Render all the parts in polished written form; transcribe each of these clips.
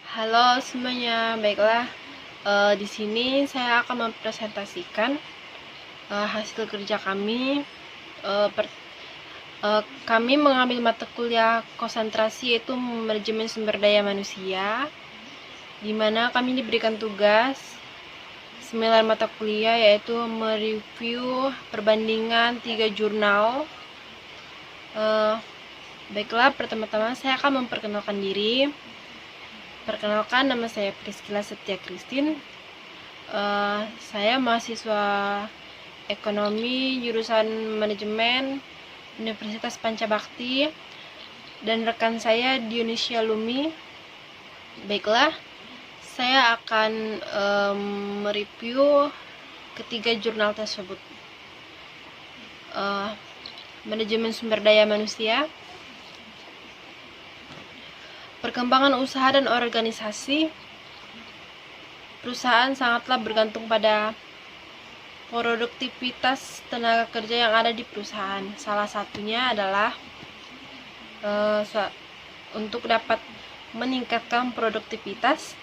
Halo semuanya, baiklah. Di sini saya akan mempresentasikan hasil kerja kami. Kami mengambil mata kuliah konsentrasi yaitu manajemen sumber daya manusia, di mana kami diberikan tugas 9 mata kuliah, yaitu mereview perbandingan 3 jurnal. Baiklah, pertama-tama saya akan memperkenalkan diri. Perkenalkan, nama saya Priscilla Setia Christine. Saya mahasiswa ekonomi jurusan manajemen Universitas Pancabakti, dan rekan saya Dionisia Lumi. Baiklah, saya akan mereview ketiga jurnal tersebut. Manajemen sumber daya manusia, perkembangan usaha dan organisasi. Perusahaan sangatlah bergantung pada produktivitas tenaga kerja yang ada di perusahaan. Salah satunya adalah untuk dapat meningkatkan produktivitas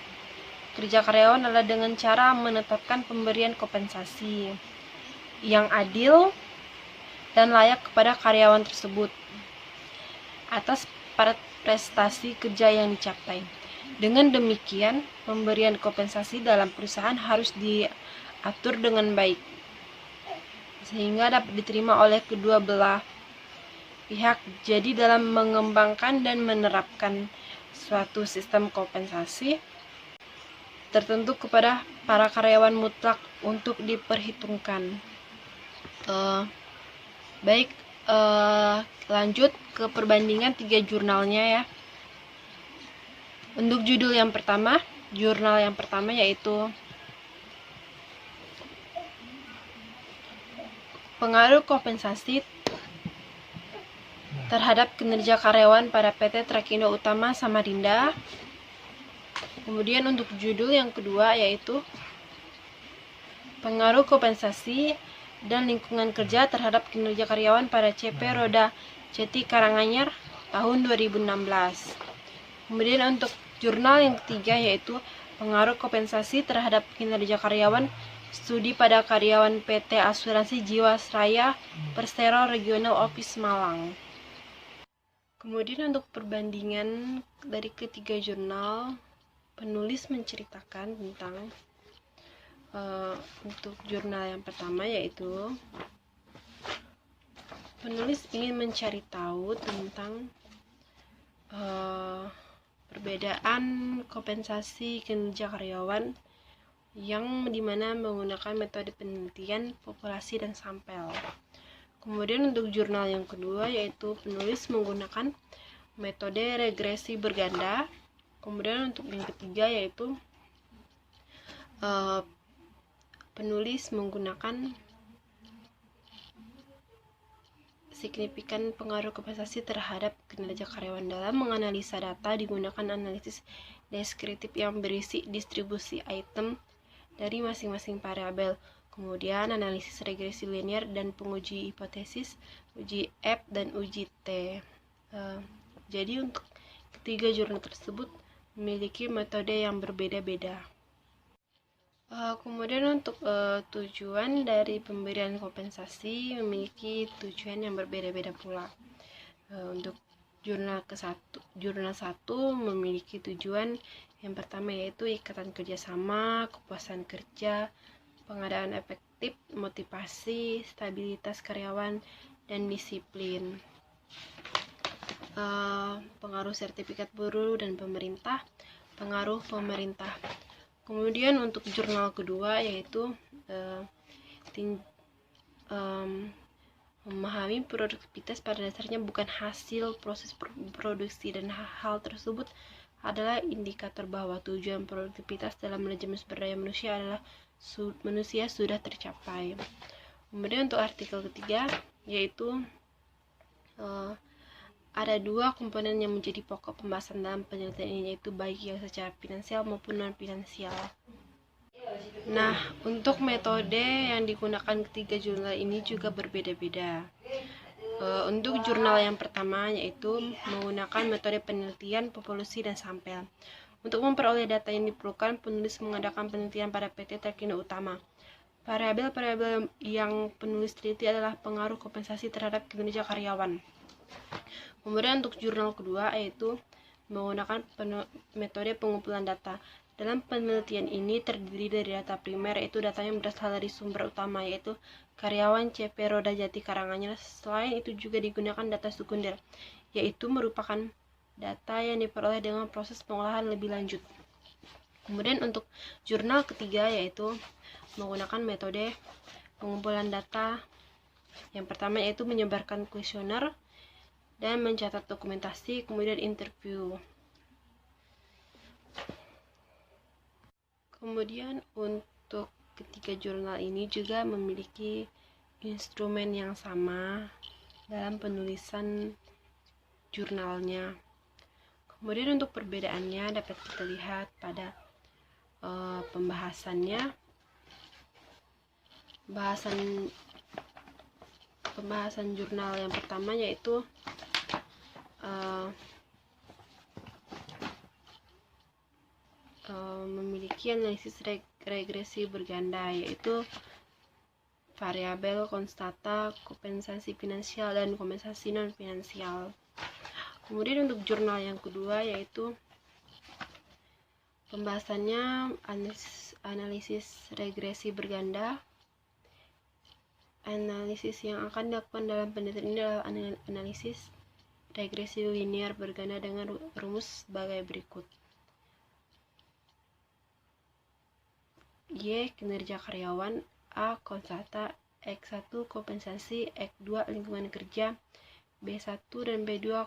kerja karyawan adalah dengan cara menetapkan pemberian kompensasi yang adil dan layak kepada karyawan tersebut atas prestasi kerja yang dicapai. Dengan demikian, pemberian kompensasi dalam perusahaan harus diatur dengan baik sehingga dapat diterima oleh kedua belah pihak. Jadi dalam mengembangkan dan menerapkan suatu sistem kompensasi tertentu kepada para karyawan mutlak untuk diperhitungkan. Lanjut ke perbandingan 3 jurnalnya ya. Untuk jurnal yang pertama yaitu pengaruh kompensasi terhadap kinerja karyawan pada PT Trakindo Utama Samarinda. Kemudian untuk judul yang kedua yaitu pengaruh kompensasi dan lingkungan kerja terhadap kinerja karyawan pada CP Roda Jati Karanganyar tahun 2016. Kemudian untuk jurnal yang ketiga yaitu pengaruh kompensasi terhadap kinerja karyawan studi pada karyawan PT Asuransi Jiwasraya Persero Regional Office Malang. Kemudian untuk perbandingan dari ketiga jurnal, penulis menceritakan tentang untuk jurnal yang pertama yaitu penulis ingin mencari tahu tentang perbedaan kompensasi kinerja karyawan yang dimana menggunakan metode penelitian populasi dan sampel. Kemudian untuk jurnal yang kedua yaitu penulis menggunakan metode regresi berganda. Kemudian untuk yang ketiga yaitu penulis menggunakan signifikan pengaruh kompensasi terhadap kinerja karyawan. Dalam menganalisa data digunakan analisis deskriptif yang berisi distribusi item dari masing-masing variabel. Kemudian analisis regresi linear dan penguji hipotesis, uji F dan uji T. Jadi untuk ketiga jurnal tersebut memiliki metode yang berbeda-beda. Kemudian untuk tujuan dari pemberian kompensasi memiliki tujuan yang berbeda-beda pula. Untuk jurnal 1 memiliki tujuan yang pertama yaitu ikatan kerjasama, kepuasan kerja, pengadaan efektif, motivasi, stabilitas karyawan, dan disiplin. Pengaruh sertifikat buruh dan pemerintah, pengaruh pemerintah. Kemudian untuk jurnal kedua yaitu memahami produktivitas pada dasarnya bukan hasil proses produksi, dan hal tersebut adalah indikator bahwa tujuan produktivitas dalam manajemen sumber daya manusia adalah manusia sudah tercapai. Kemudian untuk artikel ketiga yaitu ada 2 komponen yang menjadi pokok pembahasan dalam penelitian ini, yaitu baik yang secara finansial maupun non finansial. Nah, untuk metode yang digunakan ketiga jurnal ini juga berbeda-beda. Untuk jurnal yang pertama yaitu menggunakan metode penelitian, populasi, dan sampel. Untuk memperoleh data yang diperlukan, penulis mengadakan penelitian pada PT Trakindo Utama. Variabel-variabel yang penulis teliti adalah pengaruh kompensasi terhadap kinerja karyawan. Kemudian untuk jurnal kedua yaitu menggunakan metode pengumpulan data. Dalam penelitian ini terdiri dari data primer, yaitu data yang berasal dari sumber utama, yaitu karyawan CP Roda Jati Karanganyar. Selain itu juga digunakan data sekunder, yaitu merupakan data yang diperoleh dengan proses pengolahan lebih lanjut. Kemudian untuk jurnal ketiga yaitu menggunakan metode pengumpulan data. Yang pertama yaitu menyebarkan kuesioner dan mencatat dokumentasi, kemudian interview. Kemudian untuk ketiga jurnal ini juga memiliki instrumen yang sama dalam penulisan jurnalnya. Kemudian untuk perbedaannya dapat kita lihat pada pembahasan jurnal yang pertama yaitu memiliki analisis regresi berganda, yaitu variabel konstata, kompensasi finansial, dan kompensasi non finansial. Kemudian untuk jurnal yang kedua yaitu pembahasannya analisis regresi berganda. Analisis yang akan dilakukan dalam penelitian ini adalah analisis regresi linear berganda dengan rumus sebagai berikut. Y. Kinerja karyawan. A. Konstata. X1 kompensasi. X2 lingkungan kerja. B1 dan B2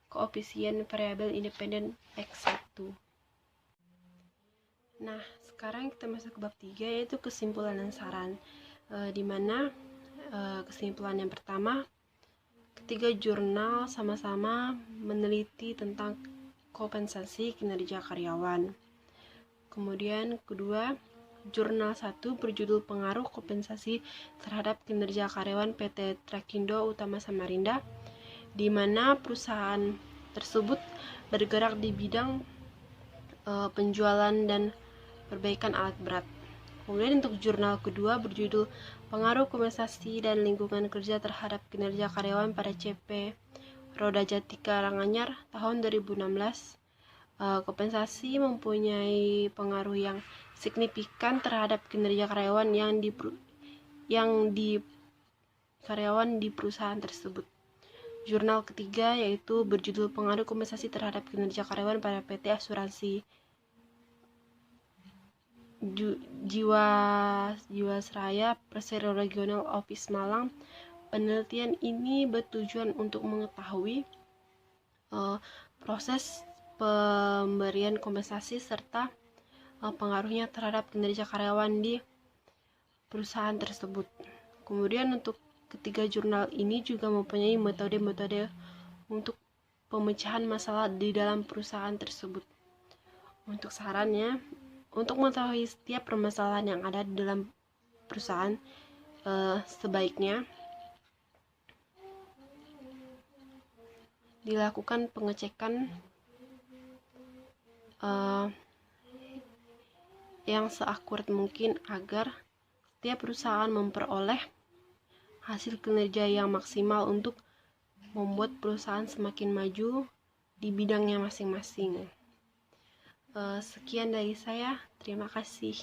koefisien variabel independen X1. Nah, sekarang kita masuk ke bab 3 yaitu kesimpulan dan saran. Di mana kesimpulan yang pertama, ketiga jurnal sama-sama meneliti tentang kompensasi kinerja karyawan. Kemudian kedua, jurnal 1 berjudul Pengaruh Kompensasi Terhadap Kinerja Karyawan PT Trakindo Utama Samarinda, di mana perusahaan tersebut bergerak di bidang penjualan dan perbaikan alat berat. Kemudian untuk jurnal kedua berjudul Pengaruh Kompensasi dan Lingkungan Kerja Terhadap Kinerja Karyawan pada CP Roda Jati Karanganyar tahun 2016. Kompensasi mempunyai pengaruh yang signifikan terhadap kinerja karyawan karyawan di perusahaan tersebut. Jurnal ketiga yaitu berjudul Pengaruh Kompensasi Terhadap Kinerja Karyawan pada PT Asuransi Jiwasraya Persero Regional Office Malang. Penelitian ini bertujuan untuk mengetahui proses pemberian kompensasi serta pengaruhnya terhadap kinerja karyawan di perusahaan tersebut. Kemudian untuk ketiga jurnal ini juga mempunyai metode-metode untuk pemecahan masalah di dalam perusahaan tersebut. Untuk sarannya, untuk mengetahui setiap permasalahan yang ada di dalam perusahaan, sebaiknya dilakukan pengecekan yang seakurat mungkin agar setiap perusahaan memperoleh hasil kinerja yang maksimal untuk membuat perusahaan semakin maju di bidangnya masing-masing. Sekian dari saya, terima kasih.